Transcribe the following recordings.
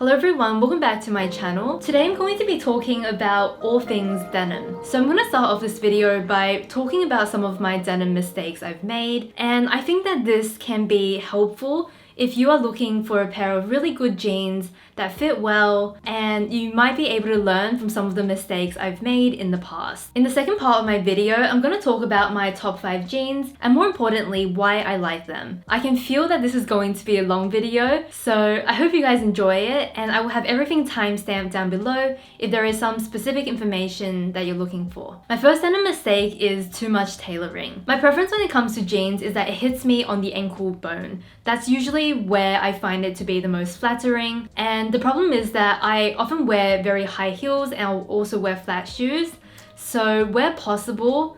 Hello everyone, welcome back to my channel. Today I'm going to be talking about all things denim. So I'm going to start off this video by talking about some of my denim mistakes I've made, and I think that this can be helpful if you are looking for a pair of really good jeans that fit well, and you might be able to learn from some of the mistakes I've made in the past. In the second part of my video, I'm going to talk about my top 5 jeans and more importantly, why I like them. I can feel that this is going to be a long video, so I hope you guys enjoy it, and I will have everything timestamped down below if there is some specific information that you're looking for. My first denim mistake is too much tailoring. My preference when it comes to jeans is that it hits me on the ankle bone. That's usually where I find it to be the most flattering, and the problem is that I often wear very high heels and I'll also wear flat shoes. So where possible,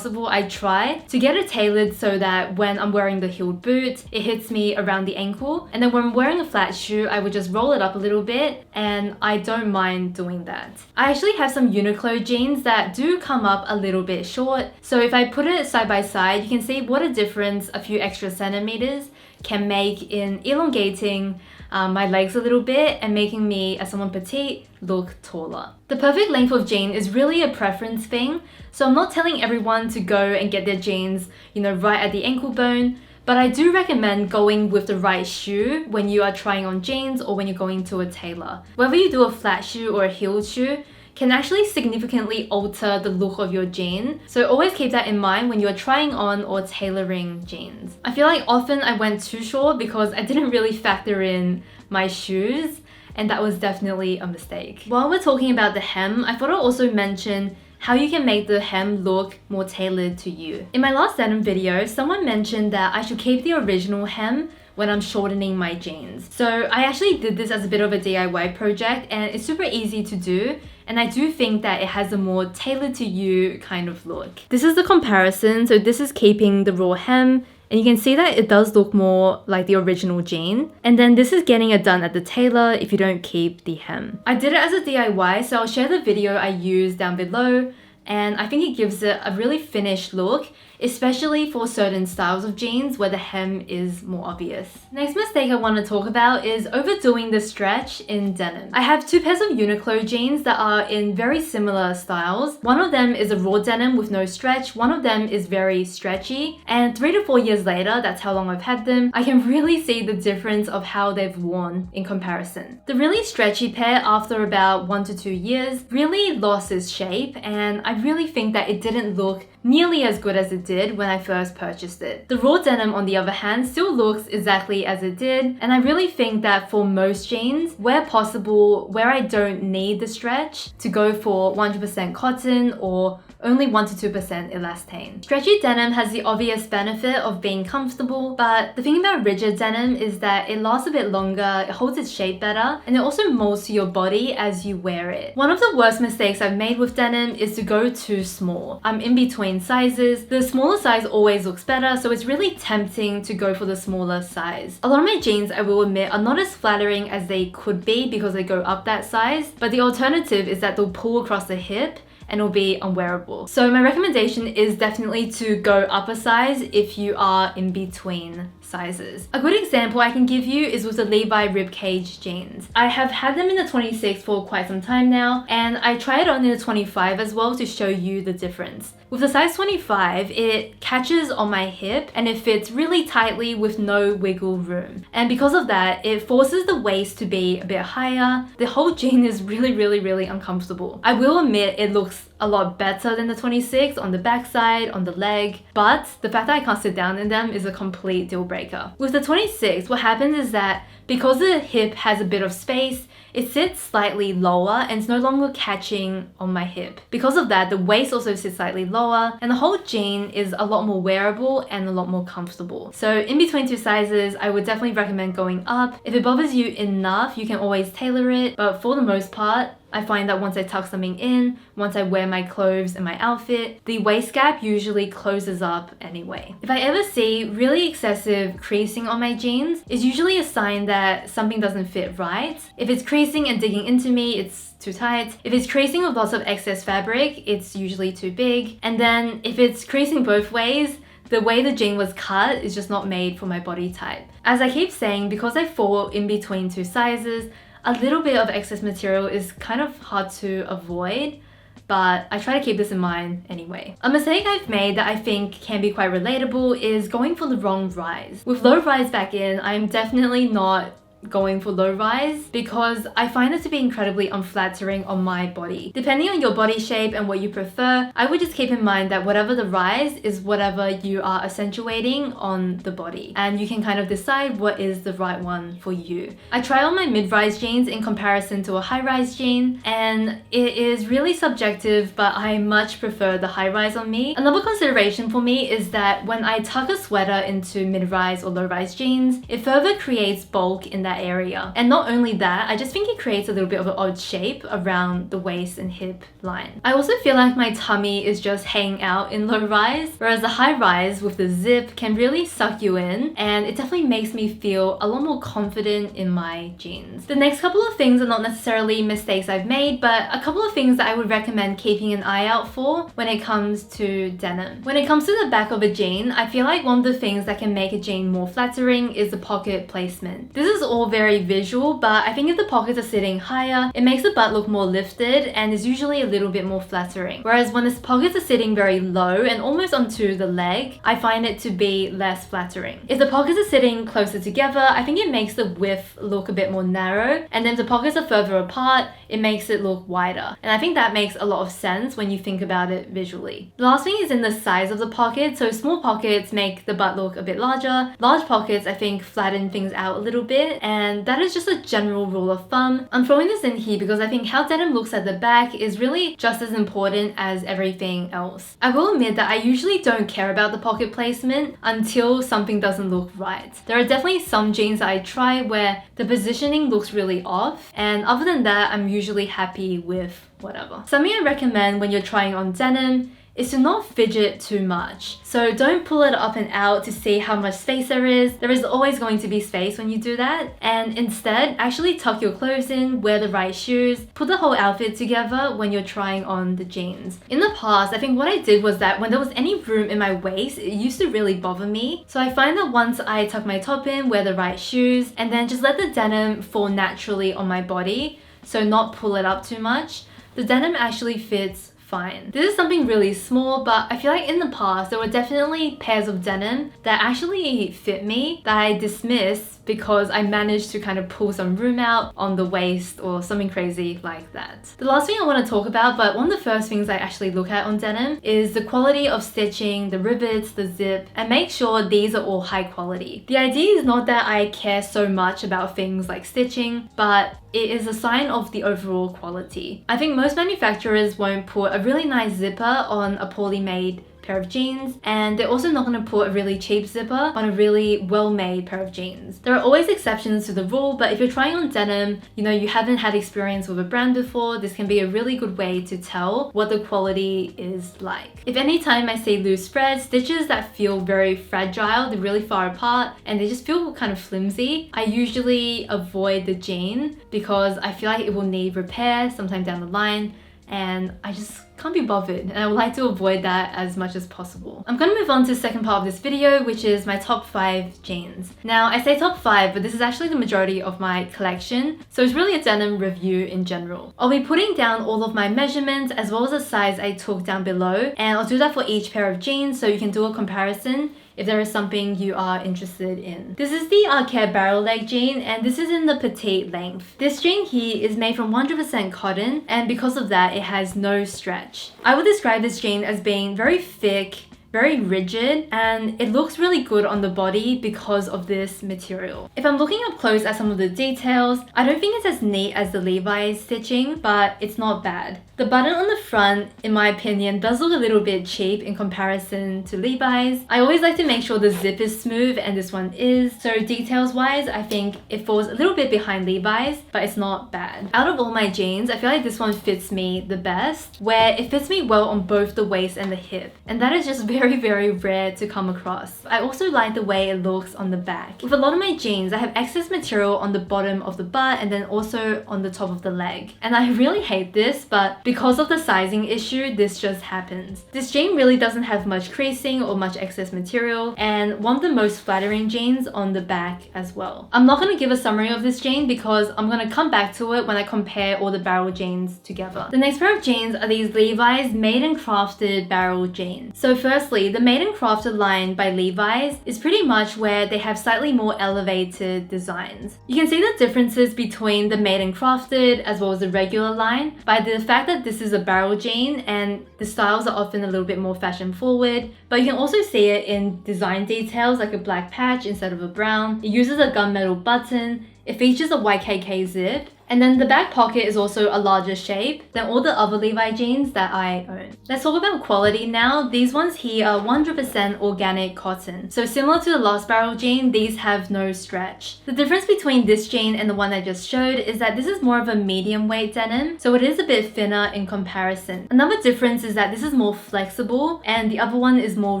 I try to get it tailored so that when I'm wearing the heeled boot, it hits me around the ankle. And then when I'm wearing a flat shoe, I would just roll it up a little bit, and I don't mind doing that. I actually have some Uniqlo jeans that do come up a little bit short. So if I put it side by side, you can see what a difference a few extra centimeters can make in elongating my legs a little bit and making me, as someone petite, look taller. The perfect length of jean is really a preference thing, so I'm not telling everyone to go and get their jeans, right at the ankle bone, but I do recommend going with the right shoe when you are trying on jeans or when you're going to a tailor. Whether you do a flat shoe or a heeled shoe can actually significantly alter the look of your jean. So always keep that in mind when you're trying on or tailoring jeans. I feel like often I went too short because I didn't really factor in my shoes, and that was definitely a mistake. While we're talking about the hem, I thought I'd also mention how you can make the hem look more tailored to you. In my last denim video, someone mentioned that I should keep the original hem when I'm shortening my jeans. So I actually did this as a bit of a DIY project, and it's super easy to do, and I do think that it has a more tailored to you kind of look. This is the comparison, so this is keeping the raw hem, and you can see that it does look more like the original jean. And then this is getting it done at the tailor if you don't keep the hem. I did it as a DIY, so I'll share the video I used down below, and I think it gives it a really finished look, especially for certain styles of jeans where the hem is more obvious. Next mistake I want to talk about is overdoing the stretch in denim. I have 2 pairs of Uniqlo jeans that are in very similar styles. One of them is a raw denim with no stretch, one of them is very stretchy, and 3 to 4 years later, that's how long I've had them, I can really see the difference of how they've worn in comparison. The really stretchy pair, after about 1 to 2 years, really lost its shape, and I really think that it didn't look nearly as good as it did when I first purchased it. The raw denim, on the other hand, still looks exactly as it did, and I really think that for most jeans, where possible, where I don't need the stretch, to go for 100% cotton or only 1 to 2% elastane. Stretchy denim has the obvious benefit of being comfortable, but the thing about rigid denim is that it lasts a bit longer, it holds its shape better, and it also molds to your body as you wear it. One of the worst mistakes I've made with denim is to go too small. I'm in between sizes. The smaller size always looks better, so it's really tempting to go for the smaller size. A lot of my jeans, I will admit, are not as flattering as they could be because they go up that size, but the alternative is that they'll pull across the hip and it'll be unwearable. So my recommendation is definitely to go up a size if you are in between sizes. A good example I can give you is with the Levi Ribcage jeans. I have had them in the 26 for quite some time now, and I tried on in the 25 as well to show you the difference. With the size 25, it catches on my hip and it fits really tightly with no wiggle room. And because of that, it forces the waist to be a bit higher. The whole jean is really uncomfortable. I will admit it looks a lot better than the 26 on the backside, on the leg, but the fact that I can't sit down in them is a complete deal breaker. With the 26, what happens is that because the hip has a bit of space, it sits slightly lower and it's no longer catching on my hip. Because of that, the waist also sits slightly lower, and the whole jean is a lot more wearable and a lot more comfortable. So in between 2 sizes, I would definitely recommend going up. If it bothers you enough, you can always tailor it, but for the most part, I find that once I tuck something in, once I wear my clothes and my outfit, the waist gap usually closes up anyway. If I ever see really excessive creasing on my jeans, it's usually a sign that something doesn't fit right. If it's creasing and digging into me, it's too tight. If it's creasing with lots of excess fabric, it's usually too big. And then if it's creasing both ways, the way the jean was cut is just not made for my body type. As I keep saying, because I fall in between 2 sizes, a little bit of excess material is kind of hard to avoid, but I try to keep this in mind anyway. A mistake I've made that I think can be quite relatable is going for the wrong rise. With low rise back in, I'm definitely not going for low rise because I find it to be incredibly unflattering on my body. Depending on your body shape and what you prefer, I would just keep in mind that whatever the rise is whatever you are accentuating on the body, and you can kind of decide what is the right one for you. I try on my mid-rise jeans in comparison to a high-rise jean, and it is really subjective, but I much prefer the high-rise on me. Another consideration for me is that when I tuck a sweater into mid-rise or low-rise jeans, it further creates bulk in that area. And not only that, I just think it creates a little bit of an odd shape around the waist and hip line. I also feel like my tummy is just hanging out in low rise, whereas the high rise with the zip can really suck you in, and it definitely makes me feel a lot more confident in my jeans. The next couple of things are not necessarily mistakes I've made, but a couple of things that I would recommend keeping an eye out for when it comes to denim. When it comes to the back of a jean, I feel like one of the things that can make a jean more flattering is the pocket placement. This is all very visual, but I think if the pockets are sitting higher, it makes the butt look more lifted and is usually a little bit more flattering. Whereas when the pockets are sitting very low and almost onto the leg, I find it to be less flattering. If the pockets are sitting closer together, I think it makes the width look a bit more narrow, and then if the pockets are further apart, it makes it look wider. And I think that makes a lot of sense when you think about it visually. The last thing is in the size of the pocket. So small pockets make the butt look a bit larger. Large pockets, I think, flatten things out a little bit, and that is just a general rule of thumb. I'm throwing this in here because I think how denim looks at the back is really just as important as everything else. I will admit that I usually don't care about the pocket placement until something doesn't look right. There are definitely some jeans that I try where the positioning looks really off, and other than that, I'm usually happy with whatever. Something I recommend when you're trying on denim is to not fidget too much. So don't pull it up and out to see how much space there is. There is always going to be space when you do that. And instead, actually tuck your clothes in, wear the right shoes, put the whole outfit together when you're trying on the jeans. In the past, I think what I did was that when there was any room in my waist, it used to really bother me. So I find that once I tuck my top in, wear the right shoes, and then just let the denim fall naturally on my body, so not pull it up too much, the denim actually fits fine. This is something really small, but I feel like in the past there were definitely pairs of denim that actually fit me that I dismissed because I managed to kind of pull some room out on the waist or something crazy like that. The last thing I want to talk about, but one of the first things I actually look at on denim, is the quality of stitching, the rivets, the zip, and make sure these are all high quality. The idea is not that I care so much about things like stitching, but it is a sign of the overall quality. I think most manufacturers won't put a really nice zipper on a poorly made pair of jeans, and they're also not going to put a really cheap zipper on a really well-made pair of jeans. There are always exceptions to the rule, but if you're trying on denim, you haven't had experience with a brand before, this can be a really good way to tell what the quality is like. If any time I say loose spread, stitches that feel very fragile, they're really far apart, and they just feel kind of flimsy, I usually avoid the jean because I feel like it will need repair sometime down the line, and I just can't be bothered, and I would like to avoid that as much as possible. I'm gonna move on to the second part of this video, which is my top 5 jeans. Now, I say top 5, but this is actually the majority of my collection, so it's really a denim review in general. I'll be putting down all of my measurements as well as the size I took down below, and I'll do that for each pair of jeans so you can do a comparison if there is something you are interested in. This is the Arket barrel leg jean, and this is in the petite length. This jean here is made from 100% cotton, and because of that, it has no stretch. I would describe this jean as being very thick, very rigid, and it looks really good on the body because of this material. If I'm looking up close at some of the details, I don't think it's as neat as the Levi's stitching, but it's not bad. The button on the front, in my opinion, does look a little bit cheap in comparison to Levi's. I always like to make sure the zip is smooth, and this one is. So details wise, I think it falls a little bit behind Levi's, but it's not bad. Out of all my jeans, I feel like this one fits me the best, where it fits me well on both the waist and the hip. And that is just very very rare to come across. I also like the way it looks on the back. With a lot of my jeans, I have excess material on the bottom of the butt and then also on the top of the leg. And I really hate this, but because of the sizing issue, this just happens. This jean really doesn't have much creasing or much excess material, and one of the most flattering jeans on the back as well. I'm not going to give a summary of this jean because I'm going to come back to it when I compare all the barrel jeans together. The next pair of jeans are these Levi's Made and Crafted barrel jeans. So firstly, the Made and Crafted line by Levi's is pretty much where they have slightly more elevated designs. You can see the differences between the Made and Crafted as well as the regular line by the fact that this is a barrel jean and the styles are often a little bit more fashion forward, but you can also see it in design details like a black patch instead of a brown. It uses a gunmetal button. It features a YKK zip. And then the back pocket is also a larger shape than all the other Levi jeans that I own. Let's talk about quality now. These ones here are 100% organic cotton. So similar to the last barrel jean, these have no stretch. The difference between this jean and the one I just showed is that this is more of a medium weight denim, so it is a bit thinner in comparison. Another difference is that this is more flexible and the other one is more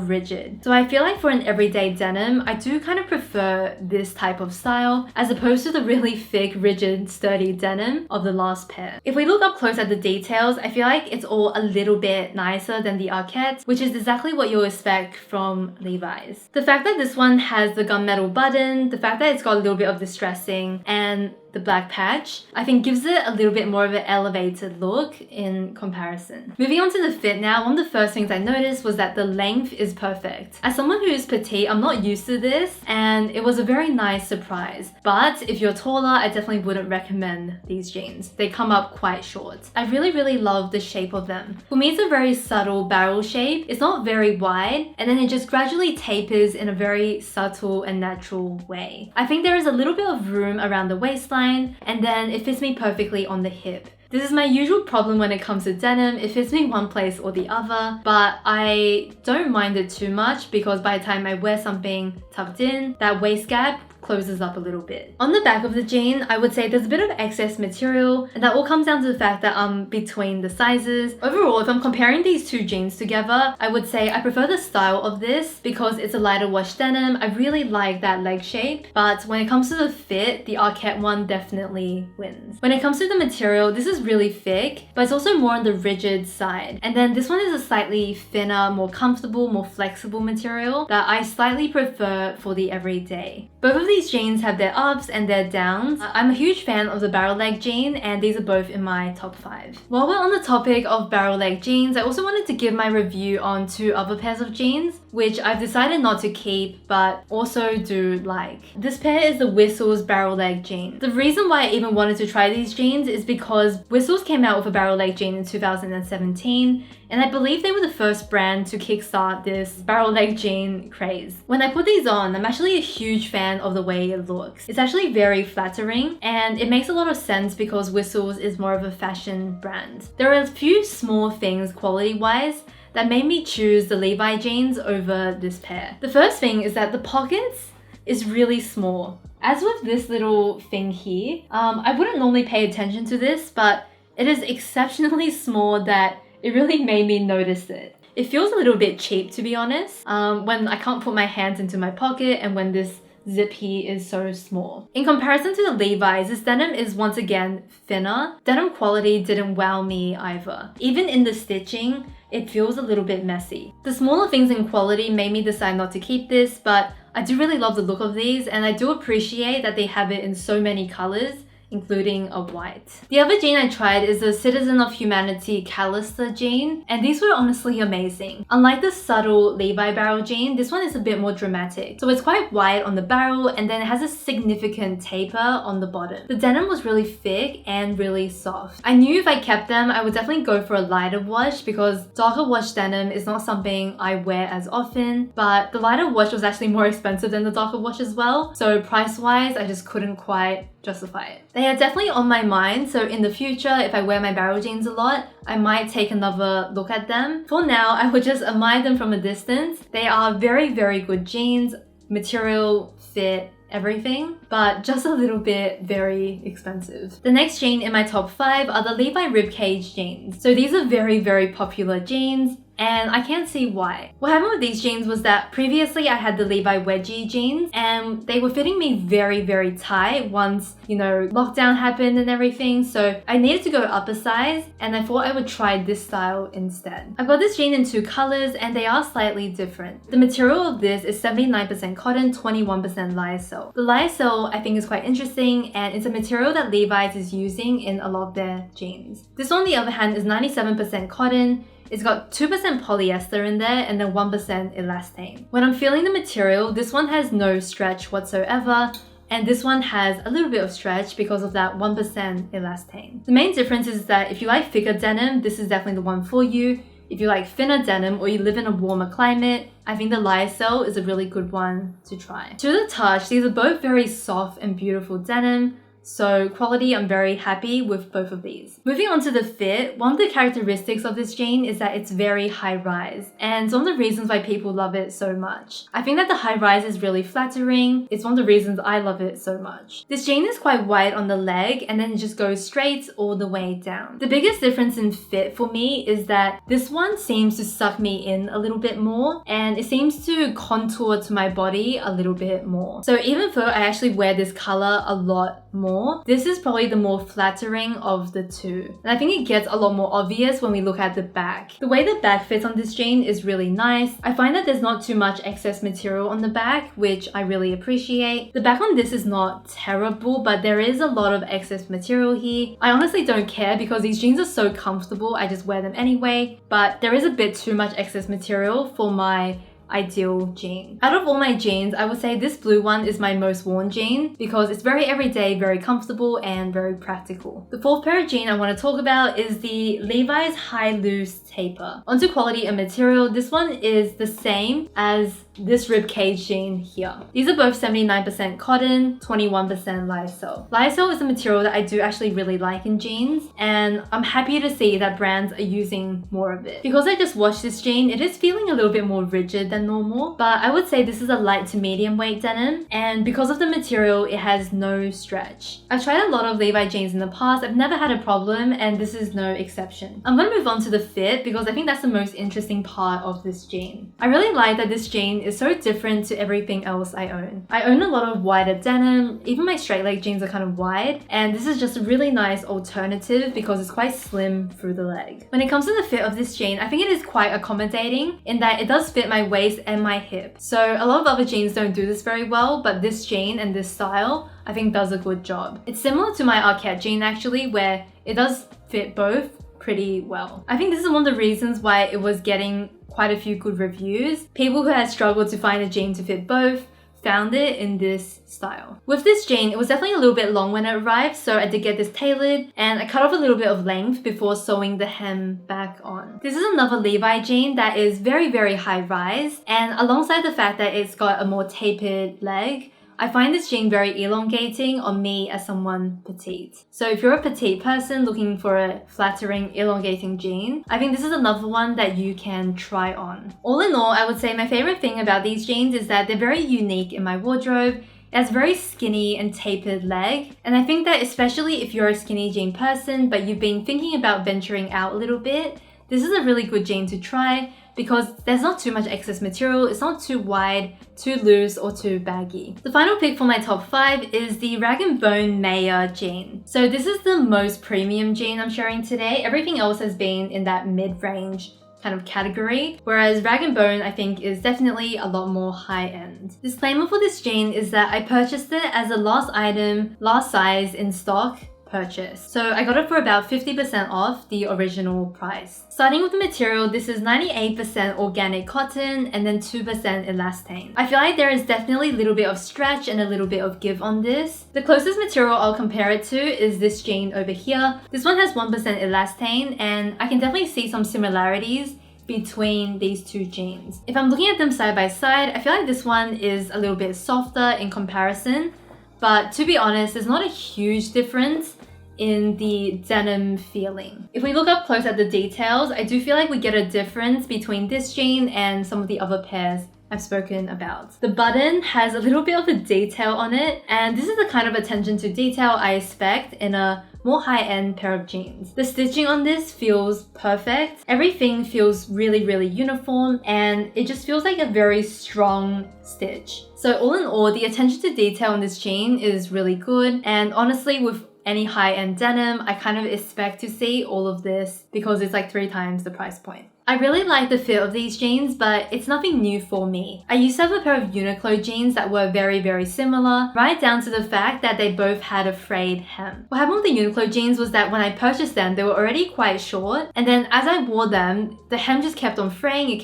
rigid. So I feel like for an everyday denim, I do kind of prefer this type of style as opposed to the really thick, rigid, sturdy denim of the last pair. If we look up close at the details, I feel like it's all a little bit nicer than the Arket, which is exactly what you'll expect from Levi's. The fact that this one has the gunmetal button, the fact that it's got a little bit of distressing, and the black patch, I think gives it a little bit more of an elevated look in comparison. Moving on to the fit now, one of the first things I noticed was that the length is perfect. As someone who is petite, I'm not used to this, and it was a very nice surprise. But if you're taller, I definitely wouldn't recommend these jeans. They come up quite short. I really love the shape of them. For me, it's a very subtle barrel shape. It's not very wide, and then it just gradually tapers in a very subtle and natural way. I think there is a little bit of room around the waistline, and then it fits me perfectly on the hip. This is my usual problem when it comes to denim. It fits me one place or the other, but I don't mind it too much because by the time I wear something tucked in, that waist gap closes up a little bit. On the back of the jean, I would say there's a bit of excess material, and that all comes down to the fact that I'm between the sizes. Overall, if I'm comparing these two jeans together, I would say I prefer the style of this because it's a lighter wash denim. I really like that leg shape, but when it comes to the fit, the Arket one definitely wins. When it comes to the material, this is really thick, but it's also more on the rigid side. And then this one is a slightly thinner, more comfortable, more flexible material that I slightly prefer for the everyday. Both of these jeans have their ups and their downs. I'm a huge fan of the barrel leg jean, and these are both in my top 5. While we're on the topic of barrel leg jeans, I also wanted to give my review on 2 other pairs of jeans, which I've decided not to keep, but also do like. This pair is the Whistles barrel leg jean. The reason why I even wanted to try these jeans is because Whistles came out with a barrel leg jean in 2017, and I believe they were the first brand to kickstart this barrel leg jean craze. When I put these on, I'm actually a huge fan of the way it looks. It's actually very flattering, and it makes a lot of sense because Whistles is more of a fashion brand. There are a few small things quality-wise that made me choose the Levi jeans over this pair. The first thing is that the pockets is really small. As with this little thing here, I wouldn't normally pay attention to this, but it is exceptionally small that it really made me notice it. It feels a little bit cheap, to be honest, when I can't put my hands into my pocket and when this zip here is so small. In comparison to the Levi's, this denim is once again thinner. Denim quality didn't wow me either. Even in the stitching, it feels a little bit messy. The smaller things in quality made me decide not to keep this, but I do really love the look of these, and I do appreciate that they have it in so many colors, including a white. The other jean I tried is the Citizen of Humanity Calista jean, and these were honestly amazing. Unlike the subtle Levi barrel jean, this one is a bit more dramatic. So it's quite wide on the barrel, and then it has a significant taper on the bottom. The denim was really thick and really soft. I knew if I kept them, I would definitely go for a lighter wash because darker wash denim is not something I wear as often, but the lighter wash was actually more expensive than the darker wash as well. So price-wise, I just couldn't quite justify it. They are definitely on my mind, so in the future, if I wear my barrel jeans a lot, I might take another look at them. For now, I would just admire them from a distance. They are very good jeans, material, fit, everything, but just a little bit very expensive. The next jean in my top 5 are the Levi Ribcage jeans. So these are very popular jeans. and I can't see why. What happened with these jeans was that previously I had the Levi wedgie jeans and they were fitting me very, very tight once, you know, lockdown happened and everything, so I needed to go up a size and I thought I would try this style instead. I've got this jean in two colors and they are slightly different. The material of this is 79% cotton, 21% lyocell. The lyocell I think is quite interesting and it's a material that Levi's is using in a lot of their jeans. This one on the other hand is 97% cotton. It's got 2% polyester in there and then 1% elastane. When I'm feeling the material, this one has no stretch whatsoever, and this one has a little bit of stretch because of that 1% elastane. The main difference is that if you like thicker denim, this is definitely the one for you. If you like thinner denim or you live in a warmer climate, I think the lyocell is a really good one to try. To the touch, these are both very soft and beautiful denim. So quality, I'm very happy with both of these. Moving on to the fit, one of the characteristics of this jean is that it's very high rise, and it's one of the reasons why people love it so much. I think that the high rise is really flattering. It's one of the reasons I love it so much. This jean is quite wide on the leg and then it just goes straight all the way down. The biggest difference in fit for me is that this one seems to suck me in a little bit more and it seems to contour to my body a little bit more. So even though I actually wear this color a lot more, this is probably the more flattering of the two. And I think it gets a lot more obvious when we look at the back. The way the back fits on this jean is really nice. I find that there's not too much excess material on the back, which I really appreciate. The back on this is not terrible, but there is a lot of excess material here. I honestly don't care because these jeans are so comfortable, I just wear them anyway, but there is a bit too much excess material for my ideal jean. Out of all my jeans, I would say this blue one is my most worn jean because it's very everyday, very comfortable and very practical. The fourth pair of jean I want to talk about is the Levi's High Loose Taper. Onto quality and material, this one is the same as this Ribcage jean here. These are both 79% cotton, 21% lyocell. Lyocell is a material that I do actually really like in jeans, and I'm happy to see that brands are using more of it. Because I just washed this jean, it is feeling a little bit more rigid than normal, but I would say this is a light to medium weight denim, and because of the material, it has no stretch. I've tried a lot of Levi jeans in the past, I've never had a problem, and this is no exception. I'm gonna move on to the fit because I think that's the most interesting part of this jean. I really like that this jean is so different to everything else I own. I own a lot of wider denim, even my straight leg jeans are kind of wide, and this is just a really nice alternative because it's quite slim through the leg. When it comes to the fit of this jean, I think it is quite accommodating in that it does fit my waist and my hip. So a lot of other jeans don't do this very well, but this jean and this style I think does a good job. It's similar to my Arket jean actually, where it does fit both pretty well. I think this is one of the reasons why it was getting quite a few good reviews. People who had struggled to find a jean to fit both found it in this style. With this jean, it was definitely a little bit long when it arrived, so I did get this tailored and I cut off a little bit of length before sewing the hem back on. This is another Levi jean that is very, very high rise, and alongside the fact that it's got a more tapered leg, I find this jean very elongating on me as someone petite. So if you're a petite person looking for a flattering, elongating jean, I think this is another one that you can try on. All in all, I would say my favorite thing about these jeans is that they're very unique in my wardrobe. It has very skinny and tapered leg, and I think that especially if you're a skinny jean person but you've been thinking about venturing out a little bit, this is a really good jean to try because there's not too much excess material, it's not too wide, too loose, or too baggy. The final pick for my top 5 is the Rag & Bone Maya jean. So this is the most premium jean I'm sharing today. Everything else has been in that mid-range kind of category, whereas Rag & Bone I think is definitely a lot more high-end. Disclaimer for this jean is that I purchased it as a last item, last size in stock purchase. So I got it for about 50% off the original price. Starting with the material, this is 98% organic cotton and then 2% elastane. I feel like there is definitely a little bit of stretch and a little bit of give on this. The closest material I'll compare it to is this jean over here. This one has 1% elastane and I can definitely see some similarities between these two jeans. If I'm looking at them side by side, I feel like this one is a little bit softer in comparison, but to be honest, there's not a huge difference in the denim feeling. If we look up close at the details, I do feel like we get a difference between this jean and some of the other pairs I've spoken about. The button has a little bit of a detail on it, and this is the kind of attention to detail I expect in a more high-end pair of jeans. The stitching on this feels perfect. Everything feels really uniform, and it just feels like a very strong stitch. So all in all, the attention to detail on this jean is really good, and honestly, with any high-end denim, I kind of expect to see all of this because it's like 3 times the price point. I really like the fit of these jeans, but it's nothing new for me. I used to have a pair of Uniqlo jeans that were very similar, right down to the fact that they both had a frayed hem. What happened with the Uniqlo jeans was that when I purchased them, they were already quite short, and then as I wore them, the hem just kept on fraying,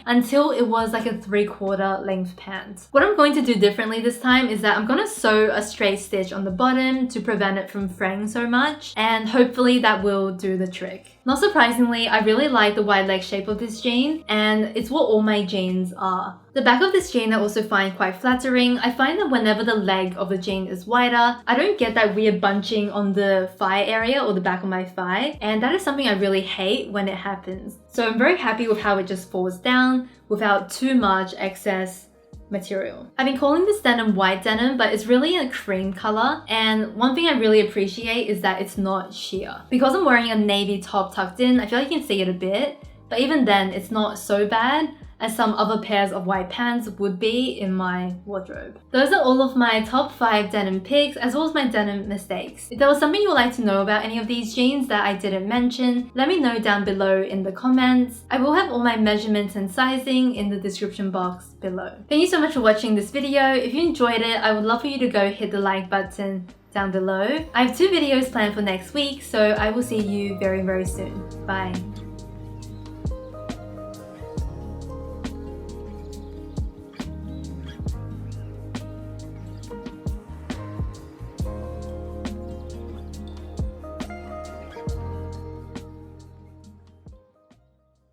until it was like a 3/4 length pant. What I'm going to do differently this time is that I'm going to sew a straight stitch on the bottom to prevent it from fraying so much, and hopefully that will do the trick. Not surprisingly, I really like the wide leg shape of this jean, and it's what all my jeans are. The back of this jean I also find quite flattering. I find that whenever the leg of the jean is wider, I don't get that weird bunching on the thigh area or the back of my thigh, and that is something I really hate when it happens. So I'm very happy with how it just falls down without too much excess material. I've been calling this denim white denim, but it's really a cream color, and one thing I really appreciate is that it's not sheer. Because I'm wearing a navy top tucked in, I feel like you can see it a bit, but even then it's not so bad as some other pairs of white pants would be in my wardrobe. Those are all of my top 5 denim picks, as well as my denim mistakes. If there was something you would like to know about any of these jeans that I didn't mention, let me know down below in the comments. I will have all my measurements and sizing in the description box below. Thank you so much for watching this video. If you enjoyed it, I would love for you to go hit the like button down below. I have 2 videos planned for next week, so I will see you very soon. Bye.